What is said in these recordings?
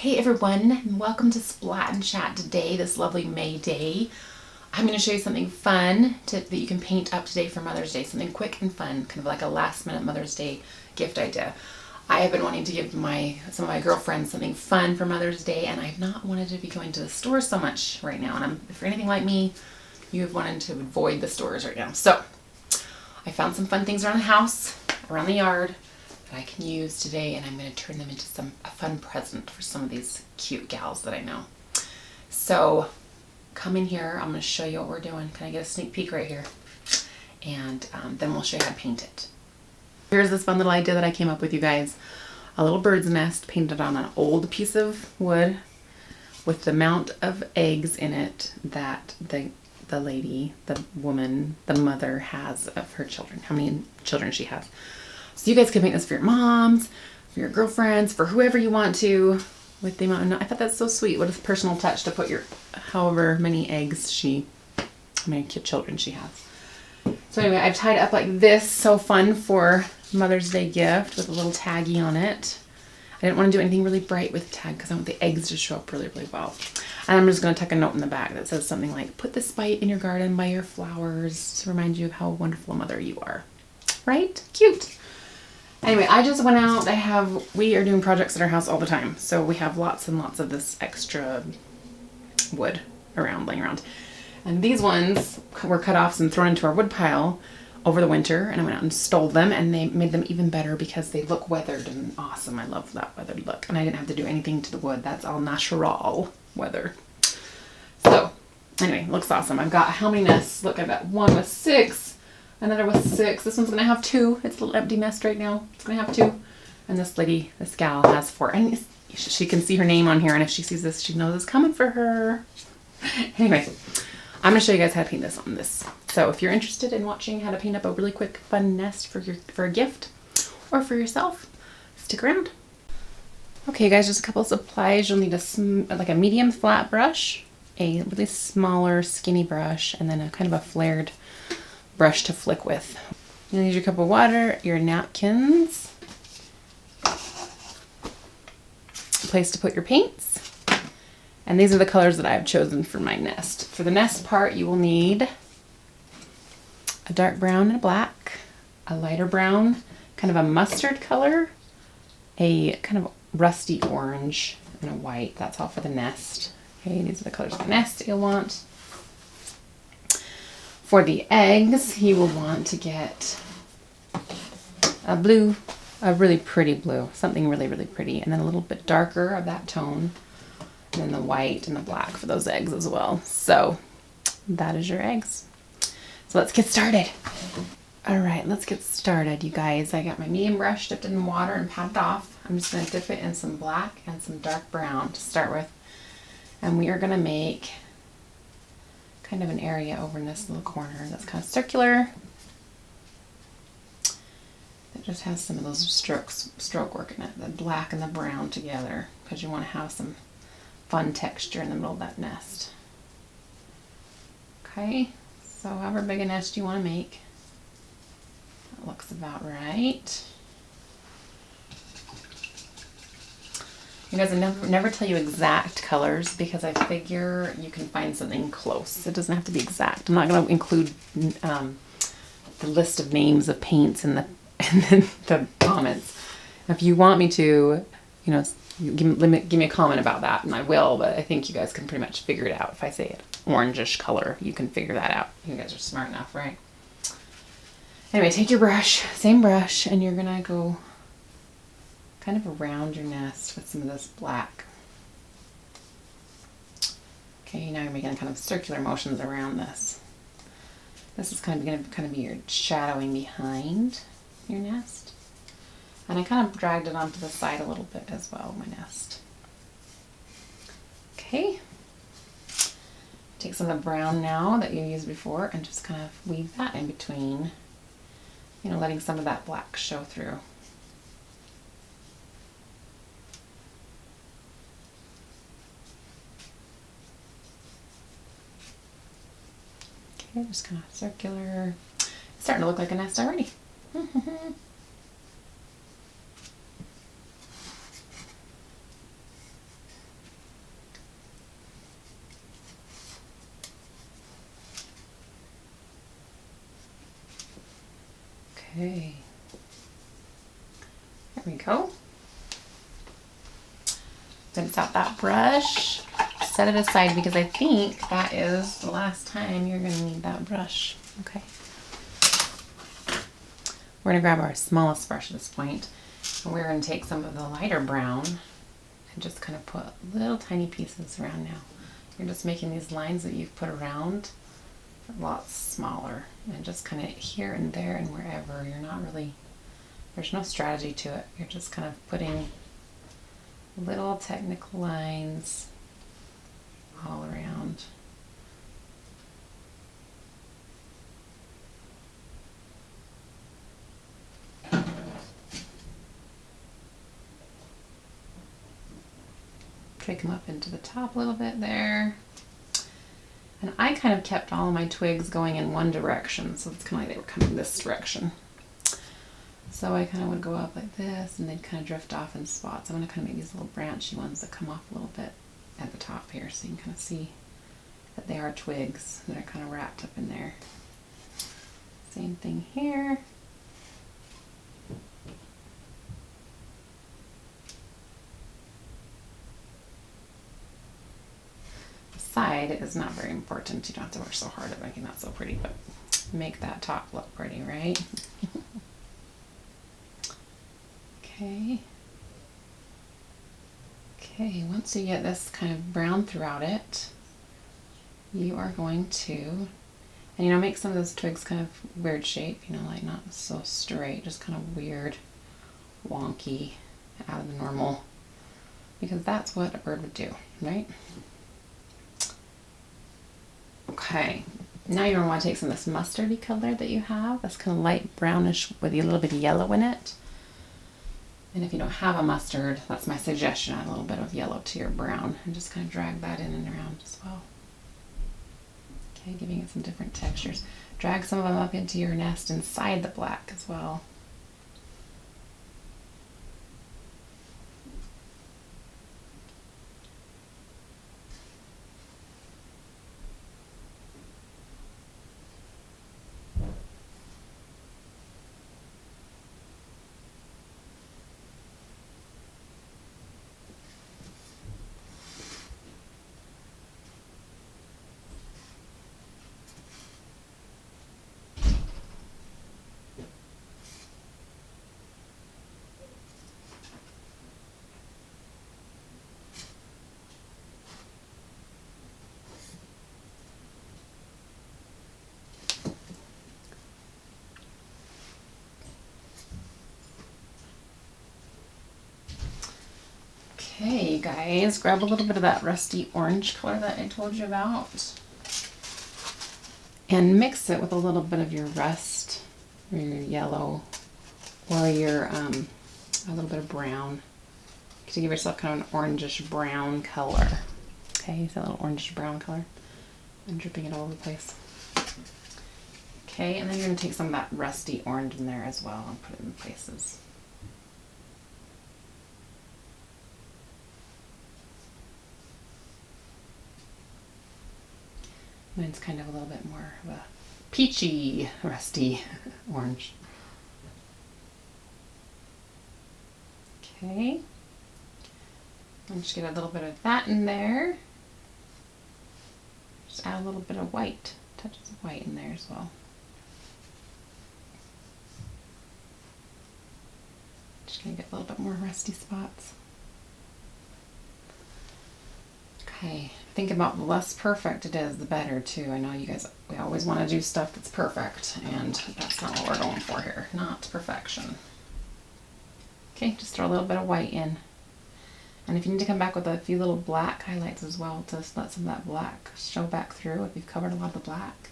Hey everyone, and welcome to Splat and Chat today, this lovely May day. I'm going to show you something fun that you can paint up today for Mother's Day, something quick and fun, kind of like a last minute Mother's Day gift idea. I have been wanting to give some of my girlfriends something fun for Mother's Day, and I've not wanted to be going to the store so much right now. And if you're anything like me, you've wanted to avoid the stores right now. So I found some fun things around the house, around the yard, that I can use today, and I'm going to turn them into a fun present for some of these cute gals that I know. So come in here, I'm going to show you what we're doing. Can I get a sneak peek right here? And then we'll show you how to paint it. Here's this fun little idea that I came up with, you guys. A little bird's nest painted on an old piece of wood with the amount of eggs in it that the lady, the woman, the mother has of her children, how many children she has. So you guys can paint this for your moms, for your girlfriends, for whoever you want to, with the amount. I thought that's so sweet. What a personal touch to put your however many how many children she has. So anyway, I've tied it up like this. So fun for Mother's Day gift with a little taggy on it. I didn't want to do anything really bright with the tag because I want the eggs to show up really, really well. And I'm just going to tuck a note in the back that says something like, put this bite in your garden by your flowers to remind you of how wonderful a mother you are. Right? Cute. Anyway, I just went out. We are doing projects at our house all the time. So we have lots and lots of this extra wood laying around. And these ones were cut off and thrown into our wood pile over the winter. And I went out and stole them, and they made them even better because they look weathered and awesome. I love that weathered look. And I didn't have to do anything to the wood. That's all natural weather. So anyway, it looks awesome. I've got how many nests? Look, I've got one with 6. Another with 6. This one's going to have 2. It's a little empty nest right now. It's going to have 2. And this gal has 4. And she can see her name on here. And if she sees this, she knows it's coming for her. Anyway, I'm going to show you guys how to paint this on this. So if you're interested in watching how to paint up a really quick, fun nest for a gift or for yourself, stick around. Okay, guys, just a couple of supplies. You'll need a medium flat brush, a really smaller skinny brush, and then a kind of a flared brush to flick with. You'll need your cup of water, your napkins, a place to put your paints, and these are the colors that I've chosen for my nest. For the nest part, you will need a dark brown and a black, a lighter brown, kind of a mustard color, a kind of rusty orange, and a white. That's all for the nest. Okay, these are the colors of the nest you'll want. For the eggs, you will want to get a blue, a really pretty blue, something really, really pretty, and then a little bit darker of that tone, and then the white and the black for those eggs as well. So that is your eggs. So let's get started. All right, let's get started, you guys. I got my medium brush dipped in water and patted off. I'm just going to dip it in some black and some dark brown to start with. And we are going to make kind of an area over in this little corner that's kind of circular. It just has some of those stroke work in it, the black and the brown together, because you want to have some fun texture in the middle of that nest. Okay, so however big a nest you want to make, that looks about right. You guys, I never tell you exact colors because I figure you can find something close. It doesn't have to be exact. I'm not going to include the list of names of paints in the comments. If you want me to, give me a comment about that, and I will. But I think you guys can pretty much figure it out. If I say it orangish color, you can figure that out. You guys are smart enough, right? Anyway, take your brush, same brush, and you're gonna go kind of around your nest with some of this black. Okay, now you're making kind of circular motions around this. This is going to be your shadowing behind your nest. And I kind of dragged it onto the side a little bit as well, my nest. Okay. Take some of the brown now that you used before and just kind of weave that in between, letting some of that black show through. Okay, just kind of circular. It's starting to look like a nest already. Okay. There we go. Rinse out that brush. Set it aside because I think that is the last time you're going to need that brush. Okay. We're going to grab our smallest brush at this point, and we're going to take some of the lighter brown and just kind of put little tiny pieces around now. You're just making these lines that you've put around a lot smaller, and just kind of here and there and wherever. You're not really, there's no strategy to it. You're just kind of putting little technical lines all around. Drag them up into the top a little bit there. And I kind of kept all of my twigs going in one direction, so it's kind of like they were coming this direction. So I kind of would go up like this, and they'd kind of drift off in spots. I'm going to kind of make these little branchy ones that come off a little bit at the top here, so you can kind of see that they are twigs that are kind of wrapped up in there. Same thing here. The side is not very important. You don't have to work so hard at making that so pretty, but make that top look pretty, right? Okay. Okay, once you get this kind of brown throughout it, you are going to, and make some of those twigs kind of weird shape, like not so straight, just kind of weird, wonky, out of the normal, because that's what a bird would do, right? Okay, now you're going to want to take some of this mustardy color that you have, that's kind of light brownish with a little bit of yellow in it. And if you don't have a mustard, that's my suggestion, add a little bit of yellow to your brown and just kind of drag that in and around as well. Okay, giving it some different textures. Drag some of them up into your nest inside the black as well. Okay, you guys, grab a little bit of that rusty orange color that I told you about and mix it with a little bit of your rust or your yellow or your a little bit of brown to give yourself kind of an orangish brown color. Okay, so a little orangish brown color. I'm dripping it all over the place. Okay, and then you're going to take some of that rusty orange in there as well and put it in places. Mine's kind of a little bit more of a peachy, rusty orange. Okay. I'll just get a little bit of that in there. Just add a little bit of white, touches of white in there as well. Just gonna get a little bit more rusty spots. Okay, think about the less perfect it is, the better too. I know you guys, we always want to do stuff that's perfect, and that's not what we're going for here. Not perfection. Okay, just throw a little bit of white in. And if you need to come back with a few little black highlights as well to let some of that black show back through, if you've covered a lot of the black,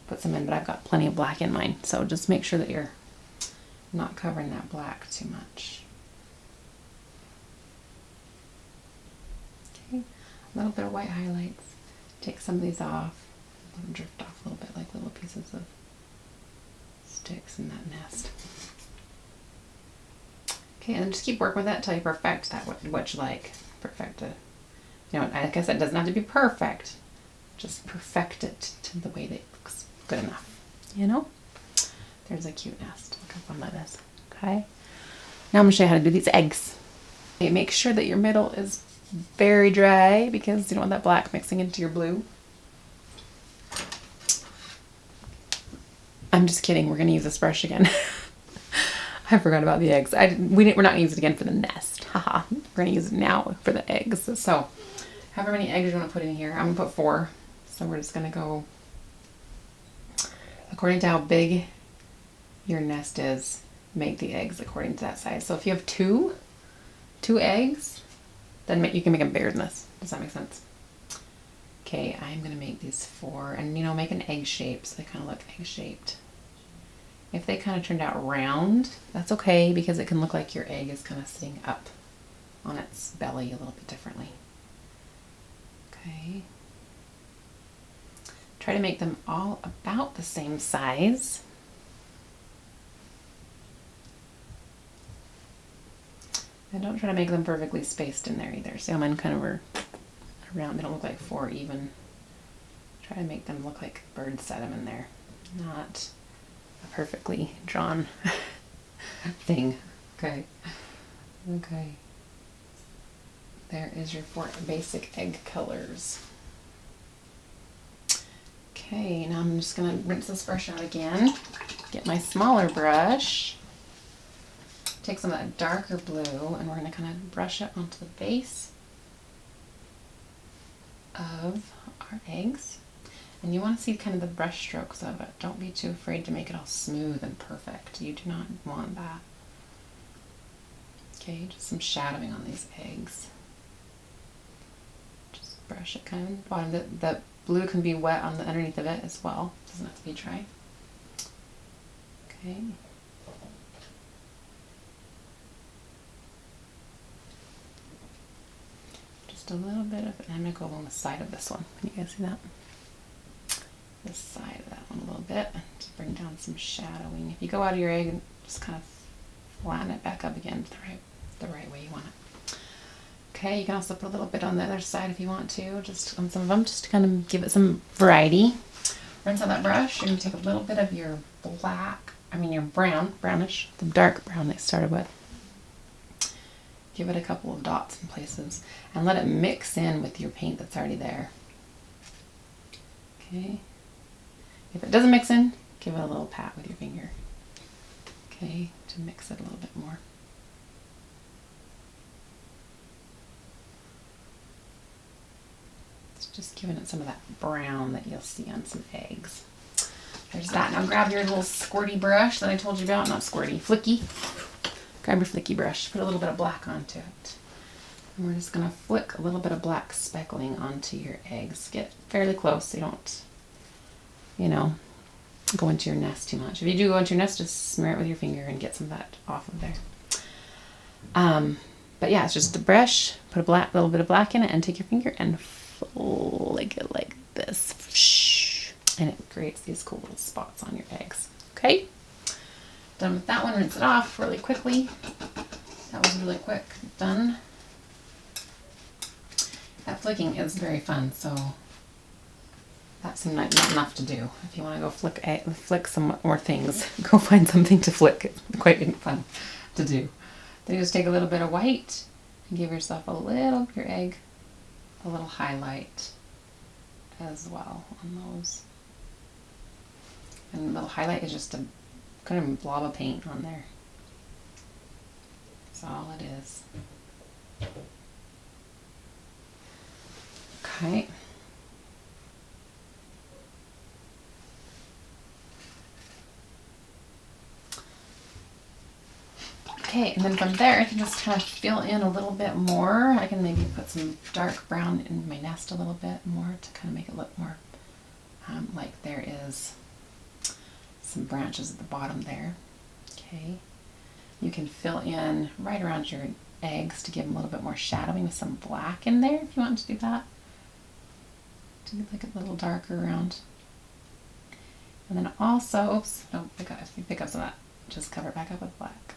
put some in, but I've got plenty of black in mine. So just make sure that you're not covering that black too much. Okay. A little bit of white highlights. Take some of these off. Let them drift off a little bit like little pieces of sticks in that nest. Okay, and then just keep working with that until you perfect that what you like. Perfect it. Like I said, it doesn't have to be perfect. Just perfect it to the way that it looks good enough. There's a cute nest. Look how fun that is. Okay. Now I'm going to show you how to do these eggs. Okay, make sure that your middle is very dry because you don't want that black mixing into your blue. I'm just kidding. We're going to use this brush again. I forgot about the eggs. We're not going to use it again for the nest. Haha. We're going to use it now for the eggs. So, however many eggs you want to put in here. I'm going to put 4. So we're just going to go according to how big your nest is. Make the eggs according to that size. So if you have two eggs, then you can make them bigger than this. Does that make sense? Okay, I'm going to make these 4 and make an egg shape so they kind of look egg shaped. If they kind of turned out round, that's okay because it can look like your egg is kind of sitting up on its belly a little bit differently. Okay. Try to make them all about the same size. And don't try to make them perfectly spaced in there either. See how mine kind of are around. They don't look like 4 even. Try to make them look like birds set them in there. Not a perfectly drawn thing. Okay. Okay. There is your 4 basic egg colors. Okay, now I'm just going to rinse this brush out again. Get my smaller brush. Take some of that darker blue and we're going to kind of brush it onto the base of our eggs. And you want to see kind of the brush strokes of it. Don't be too afraid to make it all smooth and perfect. You do not want that. Okay, just some shadowing on these eggs. Just brush it kind of on the bottom. The blue can be wet on the underneath of it as well. It doesn't have to be dry. Okay. Just a little bit of, and I'm going to go along the side of this one. Can you guys see that? This side of that one a little bit to bring down some shadowing. If you go out of your egg and just kind of flatten it back up again the right way you want it. Okay, you can also put a little bit on the other side if you want to, just on some of them, just to kind of give it some variety. Rinse out that brush. You're going to take a little bit of your your brownish, the dark brown they started with. Give it a couple of dots in places and let it mix in with your paint that's already there. Okay. If it doesn't mix in, give it a little pat with your finger. Okay, to mix it a little bit more. It's just giving it some of that brown that you'll see on some eggs. There's that. Now grab your little squirty brush that I told you about. Not squirty, flicky. Grab your flicky brush. Put a little bit of black onto it. And we're just going to flick a little bit of black speckling onto your eggs. Get fairly close so you don't, go into your nest too much. If you do go into your nest, just smear it with your finger and get some of that off of there. But yeah, it's just a brush. Put a little bit of black in it and take your finger and flick it like this. And it creates these cool little spots on your eggs. Okay? Done with that one. Rinse it off really quickly. That was really quick. Done. That flicking is very fun, so that seemed like not enough to do. If you want to go flick some more things, go find something to flick. It's quite fun to do. Then you just take a little bit of white and give yourself your egg, a little highlight as well on those. And the little highlight is just a kind of blob of paint on there. That's all it is. Okay. Okay, and then from there I can just kind of fill in a little bit more. I can maybe put some dark brown in my nest a little bit more to kind of make it look more like there is some branches at the bottom there. Okay. You can fill in right around your eggs to give them a little bit more shadowing with some black in there if you want to do that. To make it a little darker around. And then also, if you pick up some of that, just cover it back up with black.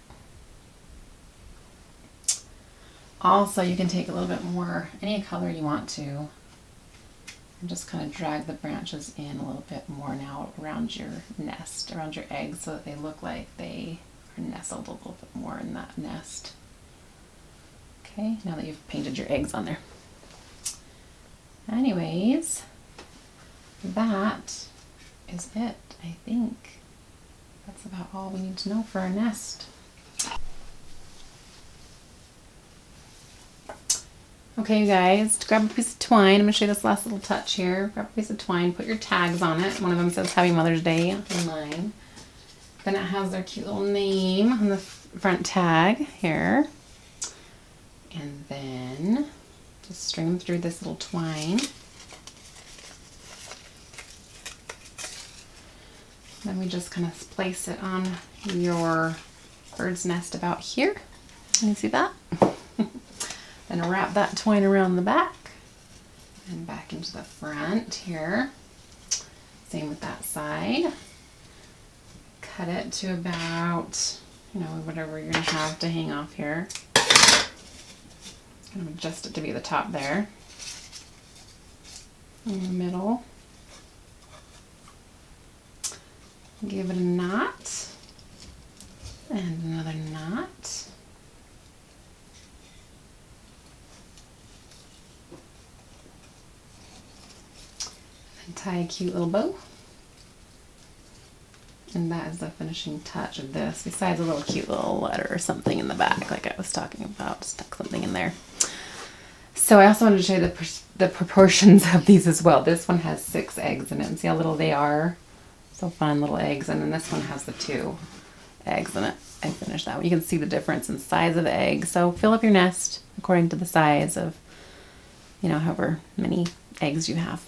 Also, you can take a little bit more, any color you want to, And just kind of drag the branches in a little bit more now around your nest, around your eggs, so that they look like they are nestled a little bit more in that nest. Okay, now that you've painted your eggs on there. Anyways, that is it, I think. That's about all we need to know for our nest. Okay, you guys, to grab a piece of twine, I'm going to show you this last little touch here. Grab a piece of twine, put your tags on it. One of them says Happy Mother's Day on mine. Then it has their cute little name on the front tag here. And then just string them through this little twine. Then we just kind of place it on your bird's nest about here. Can you see that? Then wrap that twine around the back and back into the front here. Same with that side. Cut it to about, you know, whatever you're gonna have to hang off here. Kind of adjust it to be the top there. In the middle. Give it a knot. And another knot. And tie a cute little bow. And that is the finishing touch of this, besides a little cute little letter or something in the back, like I was talking about. Stuck something in there. So I also wanted to show you the proportions of these as well. This one has 6 eggs in it, and see how little they are? So fun, little eggs. And then this one has the 2 eggs in it. I finished that one. You can see the difference in size of the eggs. So fill up your nest according to the size of, you know, however many eggs you have.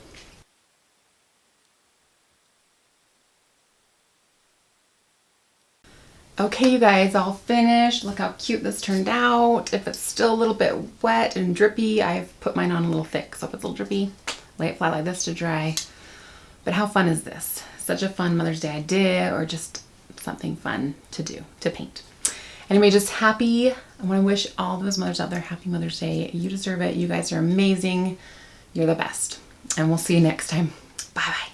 Okay, you guys, all finished. Look how cute this turned out. If it's still a little bit wet and drippy, I've put mine on a little thick. So if it's a little drippy, lay it flat like this to dry. But how fun is this? Such a fun Mother's Day idea, or just something fun to do, to paint. Anyway, just happy. I want to wish all those mothers out there happy Mother's Day. You deserve it. You guys are amazing. You're the best. And we'll see you next time. Bye-bye.